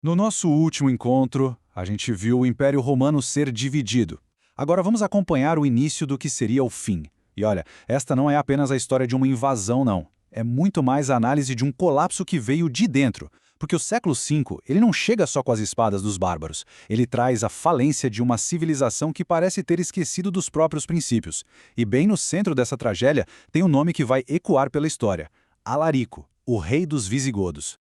No nosso último encontro, a gente viu o Império Romano ser dividido. Agora vamos acompanhar o início do que seria o fim. E olha, esta não é apenas a história de uma invasão, não. É muito mais a análise de um colapso que veio de dentro. Porque o século V, ele não chega só com as espadas dos bárbaros. Ele traz a falência de uma civilização que parece ter esquecido dos próprios princípios. E bem no centro dessa tragédia tem um nome que vai ecoar pela história: Alarico, o rei dos visigodos.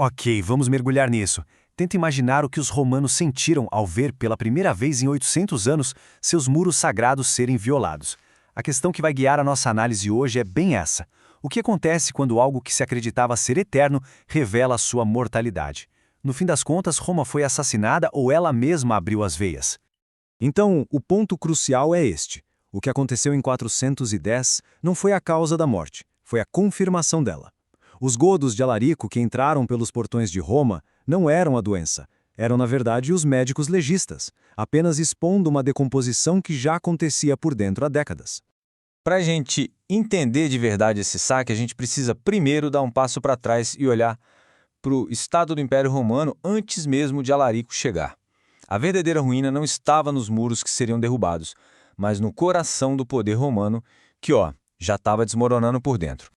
Ok, vamos mergulhar nisso. Tenta imaginar o que os romanos sentiram ao ver pela primeira vez em 800 anos seus muros sagrados serem violados. A questão que vai guiar a nossa análise hoje é bem essa. O que acontece quando algo que se acreditava ser eterno revela a sua mortalidade? No fim das contas, Roma foi assassinada ou ela mesma abriu as veias? Então, o ponto crucial é este. O que aconteceu em 410 não foi a causa da morte, foi a confirmação dela. Os godos de Alarico que entraram pelos portões de Roma não eram a doença. Eram, na verdade, os médicos legistas, apenas expondo uma decomposição que já acontecia por dentro há décadas. Para a gente entender de verdade esse saque, a gente precisa primeiro dar um passo para trás e olhar para o estado do Império Romano antes mesmo de Alarico chegar. A verdadeira ruína não estava nos muros que seriam derrubados, mas no coração do poder romano que, já estava desmoronando por dentro.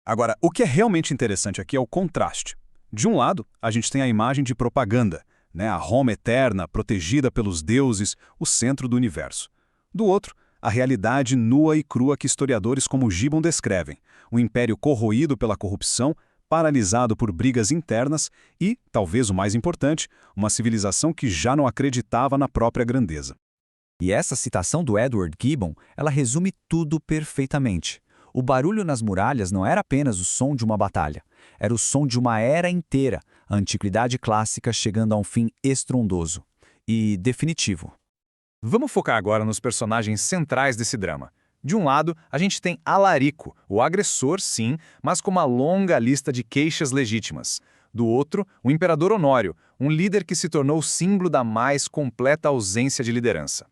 Agora, o que é realmente interessante aqui é o contraste. De um lado, a gente tem a imagem de propaganda, a Roma eterna, protegida pelos deuses, o centro do universo. Do outro, a realidade nua e crua que historiadores como Gibbon descrevem, um império corroído pela corrupção, paralisado por brigas internas e, talvez o mais importante, uma civilização que já não acreditava na própria grandeza. E essa citação do Edward Gibbon, ela resume tudo perfeitamente. O barulho nas muralhas não era apenas o som de uma batalha, era o som de uma era inteira, a antiguidade clássica chegando a um fim estrondoso e definitivo. Vamos focar agora nos personagens centrais desse drama. De um lado, a gente tem Alarico, o agressor, sim, mas com uma longa lista de queixas legítimas. Do outro, o imperador Honório, um líder que se tornou símbolo da mais completa ausência de liderança.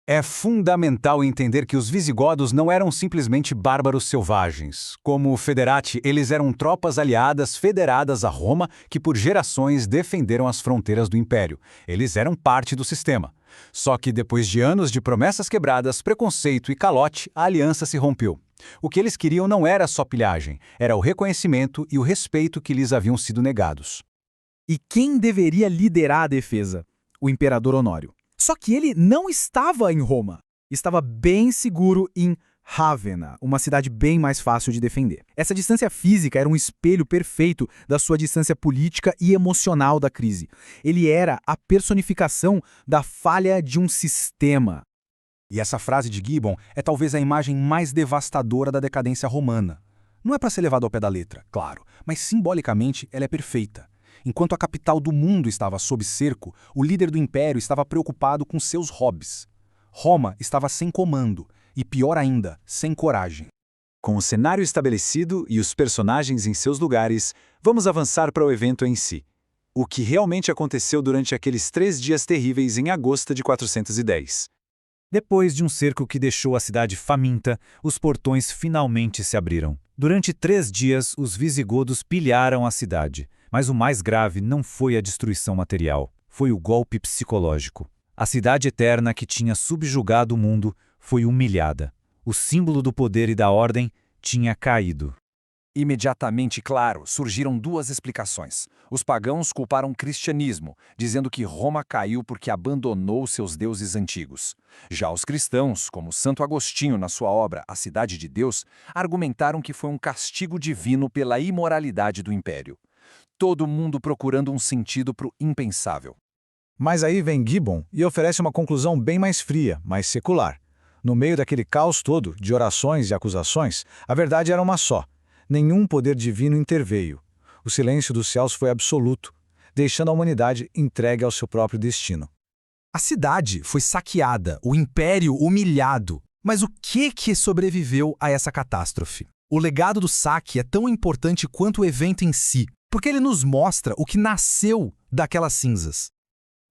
É fundamental entender que os visigodos não eram simplesmente bárbaros selvagens. Como Federati, eles eram tropas aliadas federadas a Roma que por gerações defenderam as fronteiras do império. Eles eram parte do sistema. Só que depois de anos de promessas quebradas, preconceito e calote, a aliança se rompeu. O que eles queriam não era só pilhagem, era o reconhecimento e o respeito que lhes haviam sido negados. E quem deveria liderar a defesa? O imperador Honório. Só que ele não estava em Roma. Estava bem seguro em Ravenna, uma cidade bem mais fácil de defender. Essa distância física era um espelho perfeito da sua distância política e emocional da crise. Ele era a personificação da falha de um sistema. E essa frase de Gibbon é talvez a imagem mais devastadora da decadência romana. Não é para ser levado ao pé da letra, claro, mas simbolicamente ela é perfeita. Enquanto a capital do mundo estava sob cerco, o líder do império estava preocupado com seus hobbies. Roma estava sem comando e, pior ainda, sem coragem. Com o cenário estabelecido e os personagens em seus lugares, vamos avançar para o evento em si. O que realmente aconteceu durante aqueles 3 dias terríveis em agosto de 410. Depois de um cerco que deixou a cidade faminta, os portões finalmente se abriram. Durante 3 dias, os visigodos pilharam a cidade. Mas o mais grave não foi a destruição material, foi o golpe psicológico. A cidade eterna que tinha subjugado o mundo foi humilhada. O símbolo do poder e da ordem tinha caído. Imediatamente, claro, surgiram 2 explicações. Os pagãos culparam o cristianismo, dizendo que Roma caiu porque abandonou seus deuses antigos. Já os cristãos, como Santo Agostinho na sua obra A Cidade de Deus, argumentaram que foi um castigo divino pela imoralidade do império. Todo mundo procurando um sentido para o impensável. Mas aí vem Gibbon e oferece uma conclusão bem mais fria, mais secular. No meio daquele caos todo, de orações e acusações, a verdade era uma só. Nenhum poder divino interveio. O silêncio dos céus foi absoluto, deixando a humanidade entregue ao seu próprio destino. A cidade foi saqueada, o império humilhado. Mas o que sobreviveu a essa catástrofe? O legado do saque é tão importante quanto o evento em si, porque ele nos mostra o que nasceu daquelas cinzas.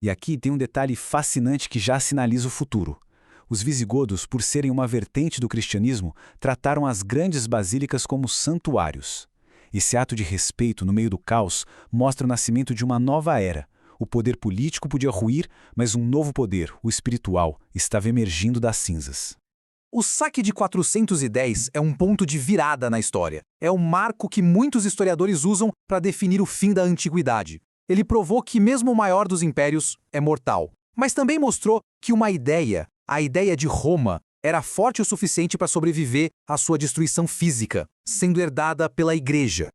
E aqui tem um detalhe fascinante que já sinaliza o futuro. Os visigodos, por serem uma vertente do cristianismo, trataram as grandes basílicas como santuários. Esse ato de respeito no meio do caos mostra o nascimento de uma nova era. O poder político podia ruir, mas um novo poder, o espiritual, estava emergindo das cinzas. O saque de 410 é um ponto de virada na história. É um marco que muitos historiadores usam para definir o fim da antiguidade. Ele provou que mesmo o maior dos impérios é mortal. Mas também mostrou que uma ideia, a ideia de Roma, era forte o suficiente para sobreviver à sua destruição física, sendo herdada pela Igreja.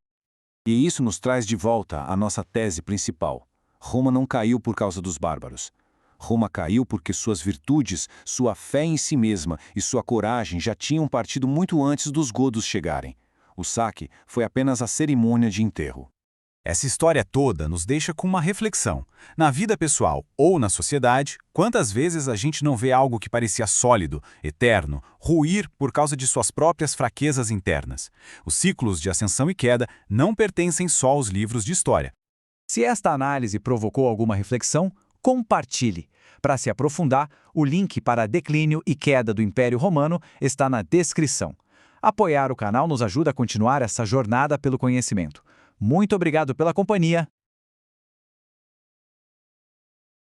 E isso nos traz de volta à nossa tese principal. Roma não caiu por causa dos bárbaros. Roma caiu porque suas virtudes, sua fé em si mesma e sua coragem já tinham partido muito antes dos godos chegarem. O saque foi apenas a cerimônia de enterro. Essa história toda nos deixa com uma reflexão. Na vida pessoal ou na sociedade, quantas vezes a gente não vê algo que parecia sólido, eterno, ruir por causa de suas próprias fraquezas internas? Os ciclos de ascensão e queda não pertencem só aos livros de história. Se esta análise provocou alguma reflexão, compartilhe. Para se aprofundar, o link para Declínio e Queda do Império Romano está na descrição. Apoiar o canal nos ajuda a continuar essa jornada pelo conhecimento. Muito obrigado pela companhia